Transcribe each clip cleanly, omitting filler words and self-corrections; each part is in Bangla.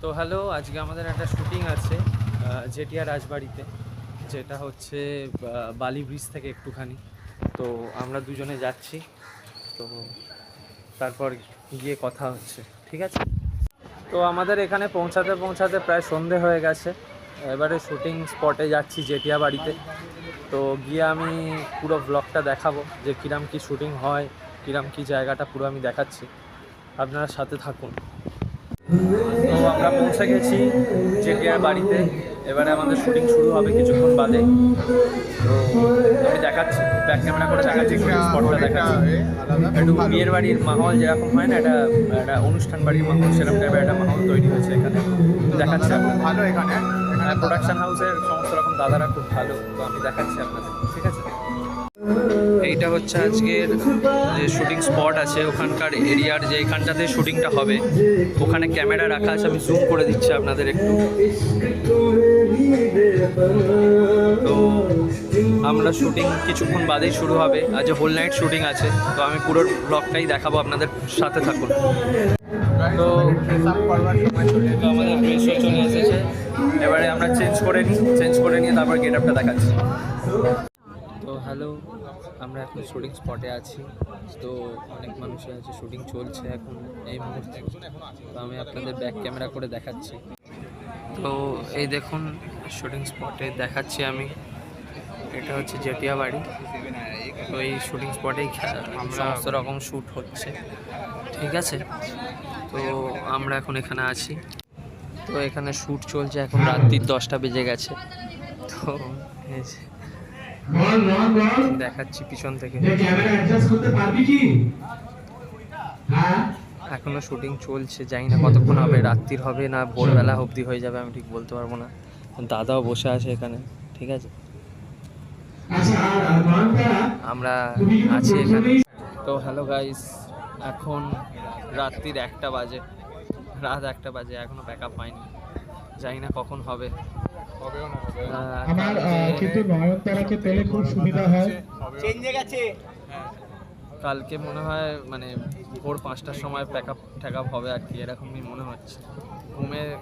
তো হ্যালো, আজকে আমাদের একটা শুটিং আছে জেটিয়া রাজবাড়িতে, যেটা হচ্ছে বালি ব্রিজ থেকে একটুখানি। তো আমরা দুজনে যাচ্ছি, তো তারপর গিয়ে কথা হচ্ছে, ঠিক আছে? তো আমাদের এখানে পৌঁছাতে পৌঁছাতে প্রায় সন্ধে হয়ে গেছে। এবারে শুটিং স্পটে যাচ্ছি জেটিয়া বাড়িতে। তো গিয়ে আমি পুরো ব্লগটা দেখাবো যে কিরাম কি শুটিং হয়, কিরাম কি জায়গাটা পুরো আমি দেখাচ্ছি, আপনারা সাথে থাকুন। তো আমরা পৌঁছে গেছি জেটিয়ার বাড়িতে। এবারে আমাদের শুটিং শুরু হবে কিছুক্ষণ বাদে। তো আমি দেখাচ্ছি, ব্যাক ক্যামেরা করে দেখাচ্ছি, শুটিং স্পটটা দেখাচ্ছি। একটু বিয়ের বাড়ির মাহল যেরকম হয় না, এটা একটা অনুষ্ঠান বাড়ির মাহল, সেরকম টাইপের একটা মাহল তৈরি হয়েছে এখানে। দেখাচ্ছি ভালো এখানে প্রোডাকশন হাউসের সমস্ত রকম দাদারা খুব ভালো। তো আমি দেখাচ্ছি আপনাদের, ঠিক আছে? এইটা হচ্ছে আজকের যে শুটিং স্পট আছে, ওখানকার এরিয়ার যে এখানটাতে শুটিংটা হবে, ওখানে ক্যামেরা রাখা আছে। আমি জুম করে দিচ্ছি আপনাদের একটু। তো আমরা শুটিং কিছুক্ষণ বাদেই শুরু হবে, আজ হোল নাইট শুটিং আছে। তো আমি পুরো ব্লগটাই দেখাবো, আপনাদের সাথে থাকুন। তো আমাদের ড্রেসও চলে এসেছে, এবারে আমরা চেঞ্জ করে নিয়ে তারপর গেট আপটা দেখাচ্ছি। তো হ্যালো, আমরা এখন শুটিং স্পটে আছি। তো অনেক মানুষই আছে, শুটিং চলছে এখন এই মুহূর্তে। তো আমি আপনাদের ব্যাক ক্যামেরা করে দেখাচ্ছি। তো এই দেখুন শুটিং স্পটে দেখাচ্ছি আমি। এটা হচ্ছে জেটিয়া বাড়ি। তো এই শুটিং স্পটেই সমস্ত রকম শ্যুট হচ্ছে, ঠিক আছে? তো আমরা এখন এখানে আছি। তো এখানে শ্যুট চলছে, এখন রাত্রির 10টা বেজে গেছে। তো দেখাচ্ছি পিছন থেকে, এখনো শুটিং চলছে। জানি না কতক্ষণ হবে, রাত্রির হবে না ভোরবেলা অবধি হয়ে যাবে, আমি ঠিক বলতে পারবো না। দাদাও বসে আছে এখানে, ঠিক আছে? আমরা আছি এখানে। তো হ্যালো গাইস, এখন রাত্রির 1টা বাজে, রাত 1টা বাজে, এখনো ব্যাক আপ হয়নি। জানি না কখন হবে। আমার কিন্তু নয়নতারাকে পেলে খুব সুবিধা হয়। চেঞ্জে গেছে। কালকে মনে হয় মানে ভোর 5টার সময় প্যাক আপ হবে আর কি, এরকমই মনে হচ্ছে।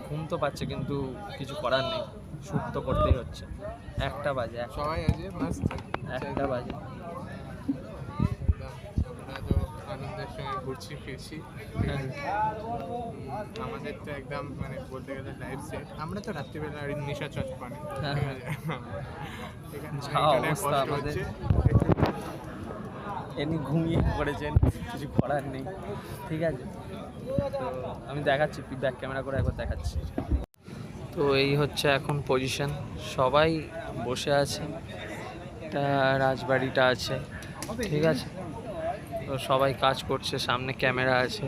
ঘুম তো পাচ্ছে, কিন্তু কিছু করার নেই, শ্যুট তো করতেই হচ্ছে। 1টা বাজে, সবাই আছে মাস্ত 1টা বাজে। আমরা তো আনন্দের সঙ্গে ঘুরছি ফিরছি। আমাদের তো একদম মানে বলতে গেলে লাইভ সেট। আমরা তো রাত্রিবেলা নিশা চচ পানি যা অবস্থা আমাদের, এমনি ঘুমিয়ে পড়েছেন, কিছু করার নেই, ঠিক আছে? তো আমি দেখাচ্ছি, ব্যাক ক্যামেরা করে একবার দেখাচ্ছি। তো এই হচ্ছে এখন পজিশন, সবাই বসে আছে। এটা রাজবাড়িটা আছে, ঠিক আছে? তো সবাই কাজ করছে, সামনে ক্যামেরা আছে,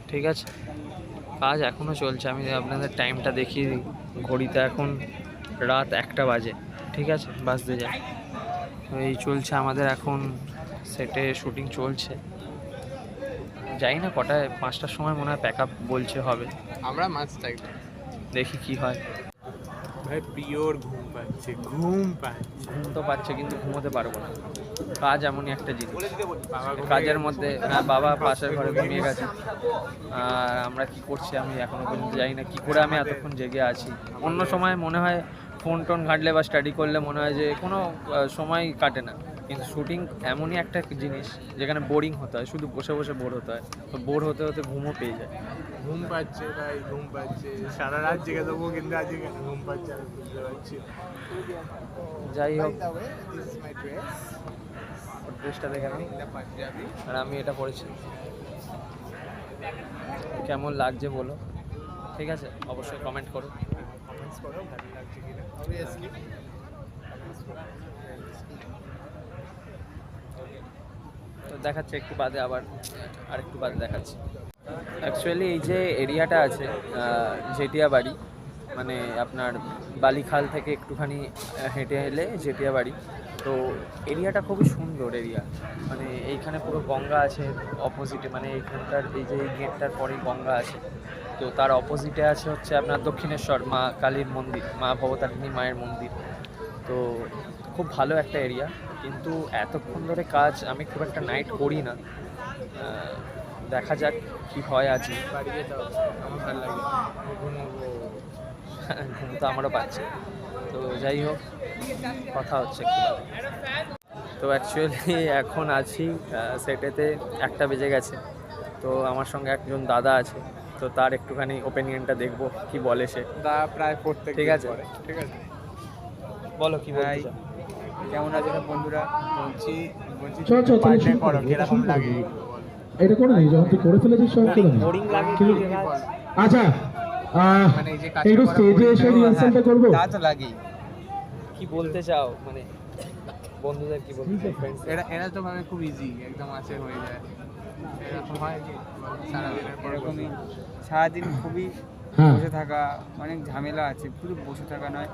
ঠিক আছে? কাজ এখনও চলছে। আমি আপনাদের টাইমটা দেখিয়ে দিই, ঘড়িতে এখন রাত 1টা বাজে, ঠিক আছে? বাজতে যায়। তো এই চলছে আমাদের এখন সেটে শুটিং চলছে। জানি না কটায়, 5টার সময় মনে হয় প্যাক আপ বলছে হবে। আমরা মাস্ত একদম দেখি কি হয়। ভাই পিওর ঘুম পাচ্ছে। ঘুম তো পাচ্ছে, কিন্তু ঘুমোতে পারবো না। কাজ এমনই একটা জিনিস, বাবা কাজের মধ্যে। বাবা পাশের ঘরে ঘুমিয়ে গেছে, আর আমরা কি করছি আমি এখনো পর্যন্ত জানি না। কি করে আমি এতক্ষণ জেগে আছি? অন্য সময় মনে হয় ফোন টোন ঘাঁটলে বা স্টাডি করলে মনে হয় যে কোনো সময় কাটে না, কিন্তু শুটিং এমনই একটা জিনিস যেখানে বোরিং হতে হয়, শুধু বসে বসে বোর হতে হয়। তো বোর হতে হতে ঘুমও পেয়ে যায়। ঘুম পাচ্ছে ভাই, ঘুম পাচ্ছে। সারা রাত জেগে দেবো, কিন্তু আজকে কেন ঘুম পাচ্ছে আমি বুঝতে পারছি। যাই হোক, This is my dress. ড্রেসটা দেখে নাও। এটা পাঞ্জাবি। আর আমি এটা পরেছি। কেমন লাগছে বলো, ঠিক আছে? অবশ্যই কমেন্ট করো। কমেন্টস করো ভালো লাগছে কিনা। অবভিয়াসলি তো দেখাচ্ছে একটু বাদে, আবার আর একটু বাদে দেখাচ্ছি। অ্যাকচুয়ালি এই যে এরিয়াটা আছে জেটিয়া বাড়ি, মানে আপনার বালিখাল থেকে একটুখানি হেঁটে এলে জেটিয়া বাড়ি। তো এরিয়াটা খুবই সুন্দর এরিয়া, মানে এইখানে পুরো গঙ্গা আছে অপোজিটে, মানে এইখানটার এই যে গেটটার পরেই গঙ্গা আছে। তো তার অপোজিটে আছে হচ্ছে আপনার দক্ষিণেশ্বর মা কালীর মন্দির, মা ভবতারিণী মায়ের মন্দির। তো খুব ভালো একটা এরিয়া, কিন্তু এতক্ষণ ধরে কাজ, আমি খুব একটা নাইট করি না, দেখা যাক কি হয় আজ। বাড়ি যেতে হবে, আমার ভালো লাগে, আমি ঘুমাবো। ঘুম তো আমারও পাচ্ছে। তো যাই হোক, কথা হচ্ছে একটু বাদে। তো অ্যাকচুয়ালি এখন আছি সেটেতে, 1টা বেজে গেছে। তো আমার সঙ্গে একজন দাদা আছে, তো তার একটুখানি ওপিনিয়নটা দেখবো কি বলে সে। দা প্রায় প্রত্যেক ঠিক দিন আছে। করে। ঠিক আছে, বলো কি বলতে ভাই, চাও? কেমন আছো সব বন্ধুরা? বলছি চল, চল, পার্টে চল, করো, চল, কিরকম চল, লাগে? এটা করে দিই, যখন তুই করে ফেলেছিস সব করে দিই। বোরিং লাগে কি- কি রে ভাই? আচ্ছা, মানে এই যে কাজটা একটু করা স্টেজে এসে পরিষ্কার, রিহার্সালটা করবো। তা তো লাগেই। কি বলতে চাও মানে বন্ধুদের কি বলতে চাও? friends দের? এরা তো মানে খুব ইজি, একদম আছে, হয়ে যায়। এরকম হয় কি সারাদিনের পর এরকমই সারাদিন খুবই হ্যাঁ। বসে থাকা, অনেক ঝামেলা আছে, শুধু বসে থাকা নয়,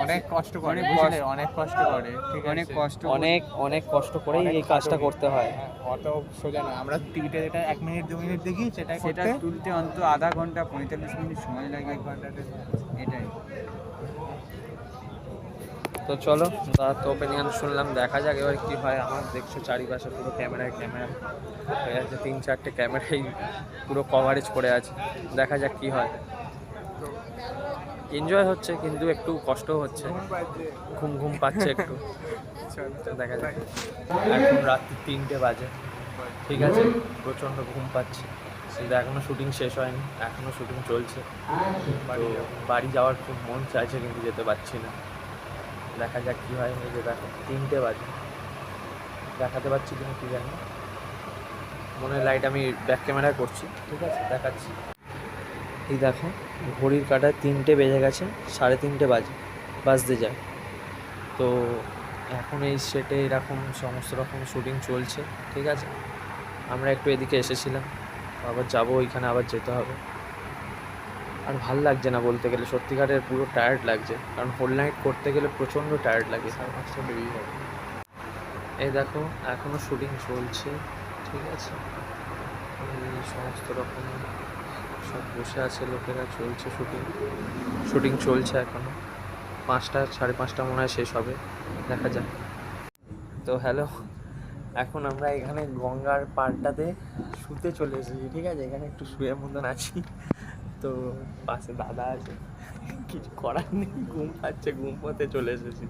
অনেক কষ্ট করে, অনেক বুঝলে? কষ্ট- অনেক কষ্ট করে, ঠিক আছে? অনেক কষ্ট অনেক অনেক কষ্ট করেই অনেক এই কাজটা খাটুনি। করতে হয়। হ্যাঁ, অত সোজা না। আমরা টিভিতে যেটা 1 মিনিট 2 মিনিট দেখি, সেটা সেটা করতে তুলতে অন্তত আধা ঘন্টা 45 মিনিট সময় লাগে, 1 ঘন্টাতে। এটাই। তো চলো, তার তো ওপিনিয়ন শুনলাম, দেখা যাক এবার কি হয়। আমার দেখছো চারিপাশে পুরো ক্যামেরা হয়ে আছে, 3-4টে ক্যামেরাই পুরো কভারেজ করে আছে। দেখা যাক কি হয়। এনজয় হচ্ছে কিন্তু একটু কষ্টও হচ্ছে, ঘুম পাচ্ছে। ঘুম ঘুম পাচ্ছে একটু। চলো, তো দেখা যাক। এখন রাত্রি 3টে বাজে, ঠিক আছে, প্রচণ্ড ঘুম পাচ্ছে, কিন্তু এখনও শুটিং শেষ হয়নি, এখনও শুটিং চলছে। তো বাড়ি যাওয়ার খুব মন চাইছে, কিন্তু যেতে পারছি না। দেখা যাক কী হয়। এই যে দেখো 3টে বাজে, দেখাতে পারছি কিনা কী জানি না। মনের লাইট আমি ব্যাক ক্যামেরায় করছি, ঠিক আছে, দেখাচ্ছি। এই দেখো ঘড়ির কাঁটায় 3টে বেজে গেছে, 3:30 বাজতে যায়। তো এখন এই সেটে এরকম সমস্ত রকম শুটিং চলছে, ঠিক আছে। আমরা একটু এদিকে এসেছিলাম, আবার যাবো ওইখানে, আবার যেতে হবে। আর ভাল লাগছে না বলতে গেলে, সত্যিকারের পুরো টায়ার্ড লাগছে, কারণ হোল নাইট করতে গেলে প্রচণ্ড টায়ার্ড লাগে। 5টা বেরিয়ে যাবে। এই দেখো এখনও শুটিং চলছে, ঠিক আছে। এই সমস্ত রকম সব বসে আছে লোকেরা, চলছে শুটিং চলছে এখনও। 5টা 5:30 মনে হয় শেষ হবে, দেখা যাক। তো হ্যালো, এখন আমরা এখানে গঙ্গার পাড়টাতে শুতে চলে এসেছি, ঠিক আছে। এখানে একটু শুয়ে মতন আছি। তো পাশে দাদা আছে, কিছু করার নেই, ঘুম পাচ্ছে, ঘুম পড়তে চলে এসেছি।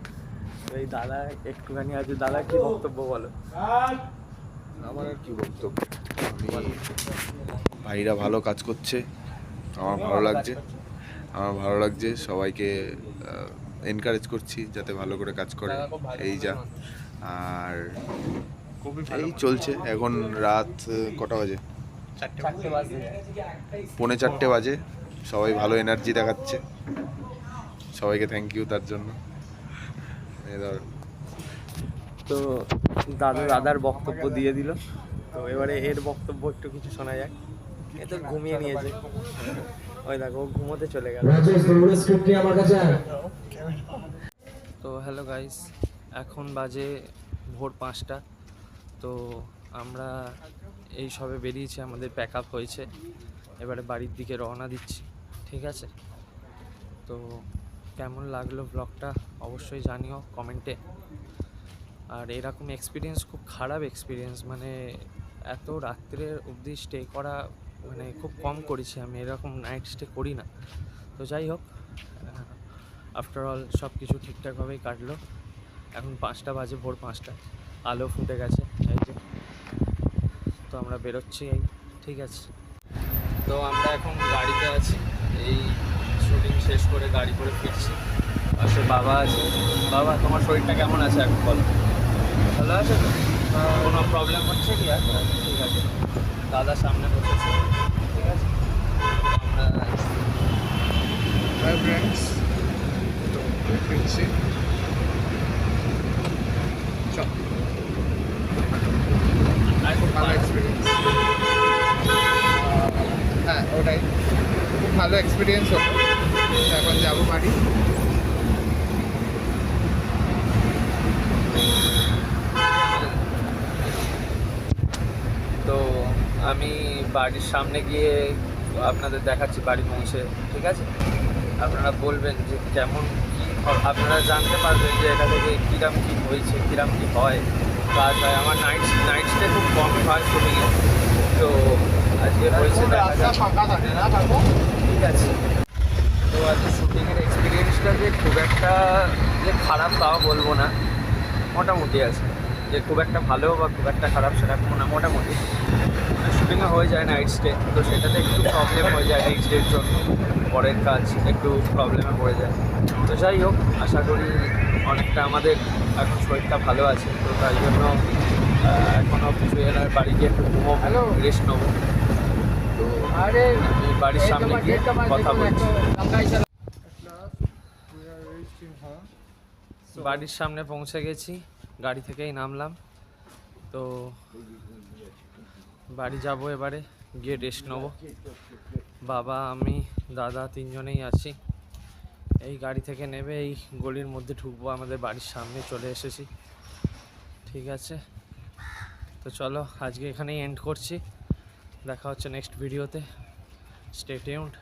তো এই দাদা একটুখানি আছে। দাদা কি বক্তব্য বলো? আমার আর কি বক্তব্য, ভাইরা ভালো কাজ করছে, আমার ভালো লাগছে, সবাইকে এনকারেজ করছি যাতে ভালো করে কাজ করে, এই যা। আর এই চলছে। এখন রাত কটা বাজে? 4টে বাজে। 3:45 বাজে। সবাই ভালো এনার্জি দেখাচ্ছে, সবাইকে থ্যাংক ইউ তার জন্য। এই ধর, তো দাদার বক্তব্য দিয়ে দিল। তো এবারে এর বক্তব্য একটু কিছু শোনা যাক। এ তো ঘুমিয়ে নিয়েছে, ওই দেখো ও ঘুমোতে চলে গেল। তো হ্যালো গাইস, এখন বাজে ভোর 5টা। তো আমরা এই সবে বেরিয়েছি, আমাদের প্যাক আপ হয়েছে, এবারে বাড়ির দিকে রওনা দিচ্ছি, ঠিক আছে। তো কেমন লাগলো ব্লগটা অবশ্যই জানিও কমেন্টে। আর এরকম এক্সপিরিয়েন্স, খুব খারাপ এক্সপিরিয়েন্স, মানে এত রাত্রে অবধি স্টে করা মানে খুব কম করেছি আমি, এরকম নাইট স্টে করি না। তো যাই হোক, আফটার অল সব কিছু ঠিকঠাকভাবেই কাটলো। এখন 5টা বাজে, ভোর 5টা, আলো ফুটে গেছে, এই যে। তো আমরা বেরোচ্ছি, এই, ঠিক আছে। তো আমরা এখন গাড়িতে আছি, এই শুটিং শেষ করে গাড়ি করে ফিরছি। পাশে বাবা আছে। বাবা, তোমার শরীরটা কেমন আছে এখন বলো? ভালো আছে তো? কোনো প্রবলেম হচ্ছে কি? আচ্ছা, ঠিক আছে। দাদা সামনে বসেছে, ঠিক আছে। আমরা হাই ফ্রেন্ডস, তো ফিরছি। চল, খুব ভালো এক্সপিরিয়েন্স। হ্যাঁ, ওটাই, খুব ভালো এক্সপিরিয়েন্স হলো। এখন যাবো বাড়ি। তো আমি বাড়ির সামনে গিয়ে আপনাদের দেখাচ্ছি বাড়ি পৌঁছে, ঠিক আছে। আপনারা বলবেন যে কেমন কী, আপনারা জানতে পারবেন যে এটা থেকে কীরকম কী হয়েছে, কীরকম কী হয়, কাজ হয়। আমার নাইট স্টে খুব কমই হয় শুটিংয়ে, তো আজকে হয়েছে দেখা যাক। ঠিক আছে, তো আজকে শুটিংয়ের এক্সপিরিয়েন্সটা যে খুব একটা যে খারাপ তাও বলবো না, মোটামুটি আছে। যে খুব একটা ভালো বা খুব একটা খারাপ সেরকম না, মোটামুটি। শুটিংয়ে হয়ে যায় নাইট স্টে, তো সেটাতে একটু প্রবলেম হয়ে যায় নাইট স্টের জন্য, পরের কাজ একটু প্রবলেমে পড়ে যায়। তো যাই হোক, আশা করি অনেকটা আমাদের এখন শরীরটা ভালো আছে, তো তাই জন্য এখনও কিছু এলার বাড়ি গিয়ে একটু ঘুমোবো, রেস্ট নেবো। তো আমি বাড়ির সামনে গিয়ে কথা বলছি। বাড়ির সামনে পৌঁছে গেছি, গাড়ি থেকেই নামলাম। তো বাড়ি যাব, এবারে গিয়ে রেস্ট নেবো। বাবা, আমি, দাদা তিনজনেই আছি। এই গাড়ি থেকে নেবে এই গলির মধ্যে ঢুকবো, আমাদের বাড়ির সামনে চলে এসেছি। ঠিক আছে, তো চলো আজকে এখানেই এন্ড করছি। দেখা হচ্ছে নেক্সট ভিডিওতে। Stay tuned,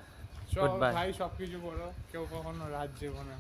good bye. ভাই সব কিছু বলো, কেউ কখনো রাত যাবো না।